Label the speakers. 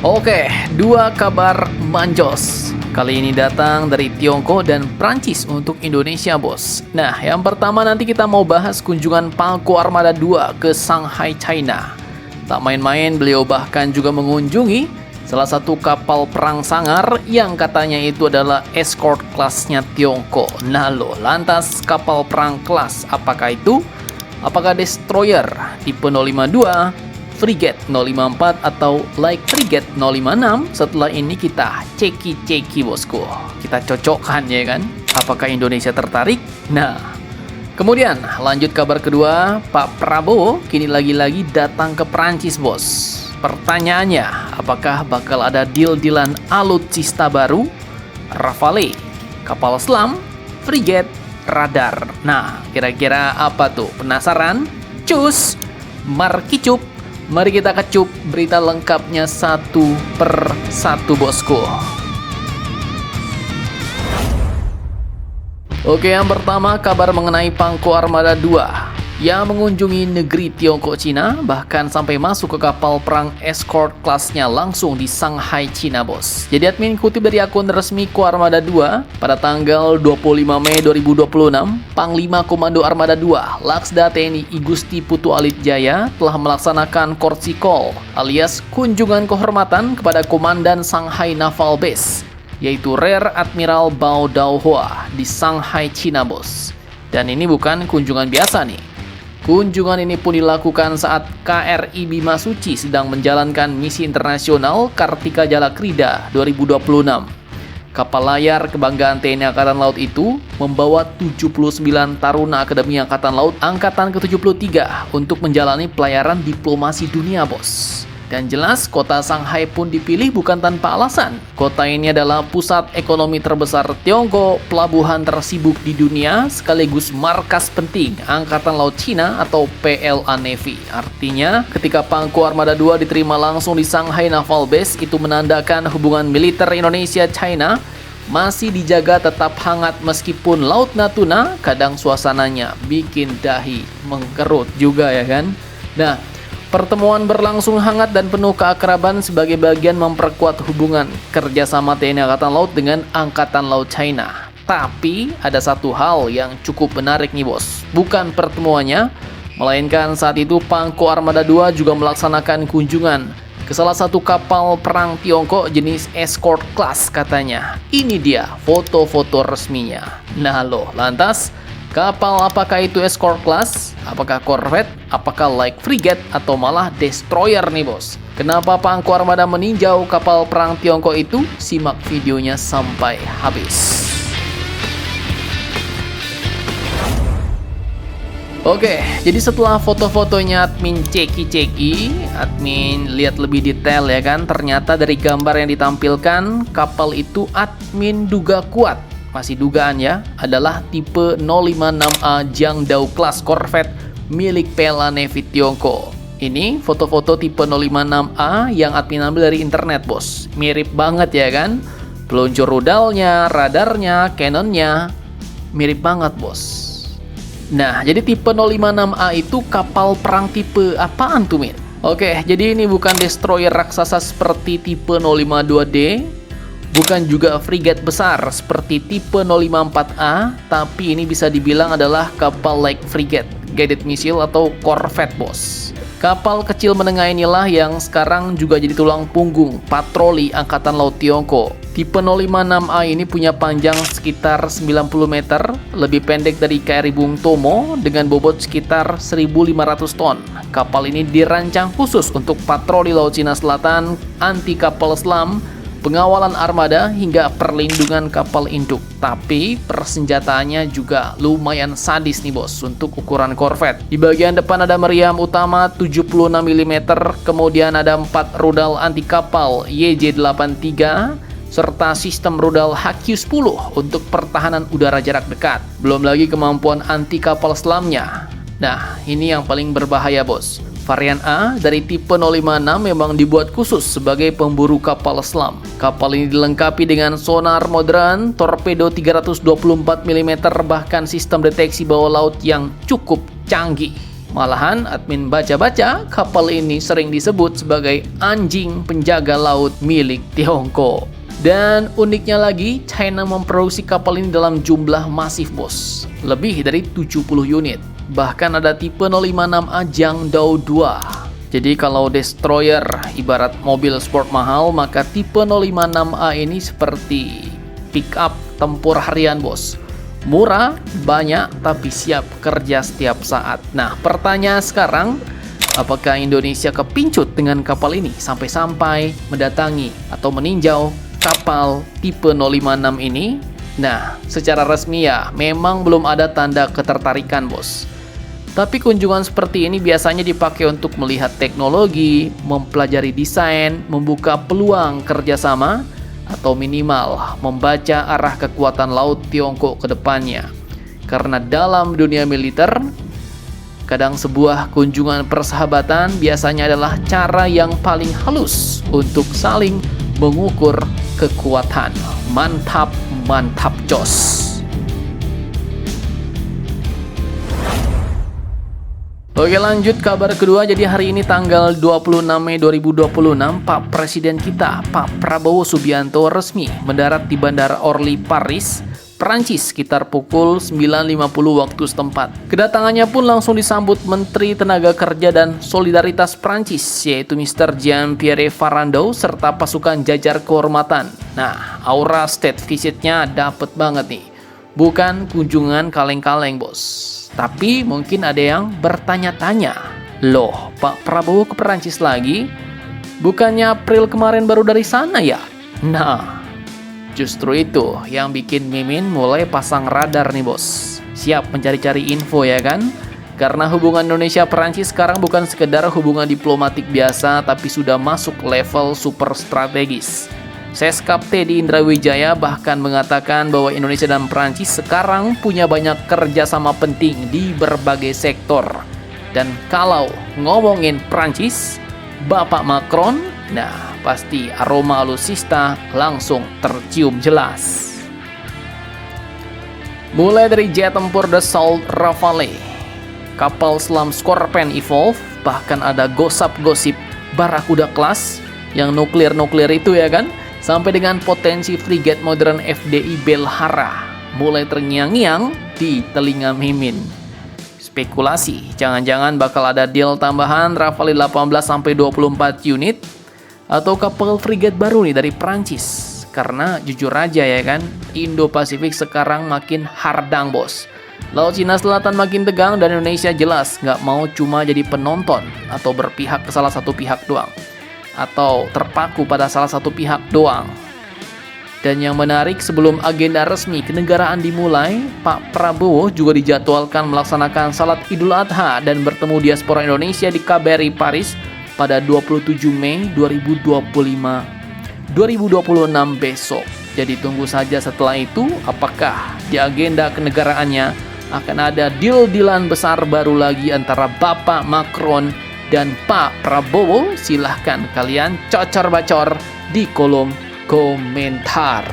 Speaker 1: Oke, dua kabar manjos. Kali ini datang dari Tiongkok dan Prancis untuk Indonesia, bos. Nah, yang pertama nanti kita mau bahas kunjungan Pangko Armada 2 ke Shanghai, China. Tak main-main, beliau bahkan juga mengunjungi salah satu kapal perang sangar yang katanya itu adalah escort kelasnya Tiongkok. Nah loh, lantas kapal perang kelas apakah itu? Apakah destroyer tipe 052, frigate 054 atau light frigate 056? Setelah ini kita ceki-ceki, bosku. Kita cocokkan ya kan? Apakah Indonesia tertarik? Nah, kemudian lanjut kabar kedua, Pak Prabowo kini lagi-lagi datang ke Prancis, bos. Pertanyaannya, apakah bakal ada deal-dealan alutsista baru? Rafale, kapal selam, frigate, radar. Nah, kira-kira apa tuh? Penasaran? Cus, markicup. Mari kita kecup berita lengkapnya satu per satu, bosku. Oke, yang pertama kabar mengenai Pangko Armada 2 yang mengunjungi negeri Tiongkok Cina, bahkan sampai masuk ke kapal perang escort kelasnya langsung di Shanghai, Cina, bos. Jadi admin kutip dari akun resmi Ko Armada 2, pada tanggal 25 Mei 2026, Panglima Komando Armada 2, Laksda TNI Igusti Putu Alit Jaya telah melaksanakan courtesy call alias kunjungan kehormatan kepada Komandan Shanghai Naval Base, yaitu Rear Admiral Bao Daohua di Shanghai, Cina, bos. Dan ini bukan kunjungan biasa nih. Kunjungan ini pun dilakukan saat KRI Bimasuci sedang menjalankan misi internasional Kartika Jalakrida 2026. Kapal layar kebanggaan TNI Angkatan Laut itu membawa 79 taruna Akademi Angkatan Laut Angkatan ke-73 untuk menjalani pelayaran diplomasi dunia, bos. Dan jelas kota Shanghai pun dipilih bukan tanpa alasan. Kota ini adalah pusat ekonomi terbesar Tiongkok, pelabuhan tersibuk di dunia, sekaligus markas penting Angkatan Laut Cina atau PLA Navy. Artinya, ketika Pangko Armada 2 diterima langsung di Shanghai Naval Base, itu menandakan hubungan militer Indonesia-China masih dijaga tetap hangat meskipun Laut Natuna kadang suasananya bikin dahi mengkerut juga ya kan. Nah, pertemuan berlangsung hangat dan penuh keakraban sebagai bagian memperkuat hubungan kerjasama TNI Angkatan Laut dengan Angkatan Laut China. Tapi ada satu hal yang cukup menarik nih, bos. Bukan pertemuannya, melainkan saat itu Pangko Armada 2 juga melaksanakan kunjungan ke salah satu kapal perang Tiongkok jenis escort class katanya. Ini dia foto-foto resminya. Nah loh, lantas kapal apakah itu escort class? Apakah corvette? Apakah light frigate? Atau malah destroyer nih, bos? Kenapa Pangko Armada meninjau kapal perang Tiongkok itu? Simak videonya sampai habis. Oke, jadi setelah foto-fotonya admin ceki-ceki, admin lihat lebih detail ya kan. Ternyata dari gambar yang ditampilkan, kapal itu admin duga kuat, masih dugaan ya, adalah tipe 056A Jiangdao Class Corvette milik PLA Navy Tiongkok. Ini foto-foto tipe 056A yang admin ambil dari internet, bos. Mirip banget ya kan? Peluncur rudalnya, radarnya, cannonnya, mirip banget, bos. Nah, jadi tipe 056A itu kapal perang tipe apaan tuh, Min? Oke, jadi ini bukan destroyer raksasa seperti tipe 052D, bukan juga frigate besar seperti tipe 054A, tapi ini bisa dibilang adalah kapal light frigate, guided missile atau corvette, bos. Kapal kecil menengah inilah yang sekarang juga jadi tulang punggung patroli Angkatan Laut Tiongkok. Tipe 056A ini punya panjang sekitar 90 meter, lebih pendek dari KRI Bung Tomo dengan bobot sekitar 1.500 ton. Kapal ini dirancang khusus untuk patroli Laut Cina Selatan, anti kapal selam, pengawalan armada hingga perlindungan kapal induk. Tapi persenjataannya juga lumayan sadis nih, bos, untuk ukuran corvette. Di bagian depan ada meriam utama 76 mm, kemudian ada 4 rudal anti kapal YJ-83 serta sistem rudal HQ-10 untuk pertahanan udara jarak dekat. Belum lagi kemampuan anti kapal selamnya. Nah, ini yang paling berbahaya, bos. Varian A dari tipe 056 memang dibuat khusus sebagai pemburu kapal selam. Kapal ini dilengkapi dengan sonar modern, torpedo 324 mm, bahkan sistem deteksi bawah laut yang cukup canggih. Malahan admin baca-baca, kapal ini sering disebut sebagai anjing penjaga laut milik Tiongkok. Dan uniknya lagi, China memproduksi kapal ini dalam jumlah masif bos, lebih dari 70 unit. Bahkan ada tipe 056A Jiangdao 2. Jadi kalau destroyer ibarat mobil sport mahal, maka tipe 056A ini seperti pick up tempur harian bos. Murah, banyak, tapi siap kerja setiap saat. Nah, pertanyaan sekarang, apakah Indonesia kepincut dengan kapal ini sampai-sampai mendatangi atau meninjau kapal tipe 056 ini? Nah, secara resmi ya, memang belum ada tanda ketertarikan bos. Tapi kunjungan seperti ini biasanya dipakai untuk melihat teknologi, mempelajari desain, membuka peluang kerjasama, atau minimal membaca arah kekuatan laut Tiongkok ke depannya. Karena dalam dunia militer, kadang sebuah kunjungan persahabatan biasanya adalah cara yang paling halus untuk saling mengukur kekuatan. Mantap, mantap jos. Oke, lanjut kabar kedua. Jadi hari ini tanggal 26 Mei 2026, Pak Presiden kita, Pak Prabowo Subianto resmi mendarat di Bandara Orly, Paris, Prancis sekitar pukul 9.50 waktu setempat. Kedatangannya pun langsung disambut Menteri Tenaga Kerja dan Solidaritas Prancis, yaitu Mr. Jean-Pierre Farandou, serta pasukan jajar kehormatan. Nah, aura state visitnya dapet banget nih. Bukan kunjungan kaleng-kaleng bos. Tapi mungkin ada yang bertanya-tanya, loh Pak Prabowo ke Perancis lagi? Bukannya April kemarin baru dari sana ya? Nah, justru itu yang bikin Mimin mulai pasang radar nih bos. Siap mencari-cari info ya kan? Karena hubungan Indonesia-Perancis sekarang bukan sekedar hubungan diplomatik biasa, tapi sudah masuk level super strategis. Seskap Teddy Indrawijaya bahkan mengatakan bahwa Indonesia dan Perancis sekarang punya banyak kerjasama penting di berbagai sektor. Dan kalau ngomongin Perancis, Bapak Macron, nah pasti aroma alusista langsung tercium jelas. Mulai dari jet tempur Dassault Rafale, kapal selam Scorpion Evolve, bahkan ada gosip Barakuda Class yang nuklir itu ya kan, sampai dengan potensi frigate modern FDI Belhara mulai terngiang-ngiang di telinga Mimin. Spekulasi, jangan-jangan bakal ada deal tambahan Rafale 18 sampai 24 unit atau kapal frigate baru nih dari Prancis. Karena jujur aja ya kan, Indo-Pasifik sekarang makin hardang bos. Laut Cina Selatan makin tegang dan Indonesia jelas nggak mau cuma jadi penonton atau berpihak ke salah satu pihak doang, atau terpaku pada salah satu pihak doang. Dan yang menarik, sebelum agenda resmi kenegaraan dimulai, Pak Prabowo juga dijadwalkan melaksanakan salat Idul Adha dan bertemu diaspora Indonesia di KBRI Paris pada 27 Mei 2026 besok. Jadi tunggu saja setelah itu apakah di agenda kenegaraannya akan ada deal-dealan besar baru lagi antara Bapak Macron dan Pak Prabowo. Silahkan kalian cocor-bacor di kolom komentar.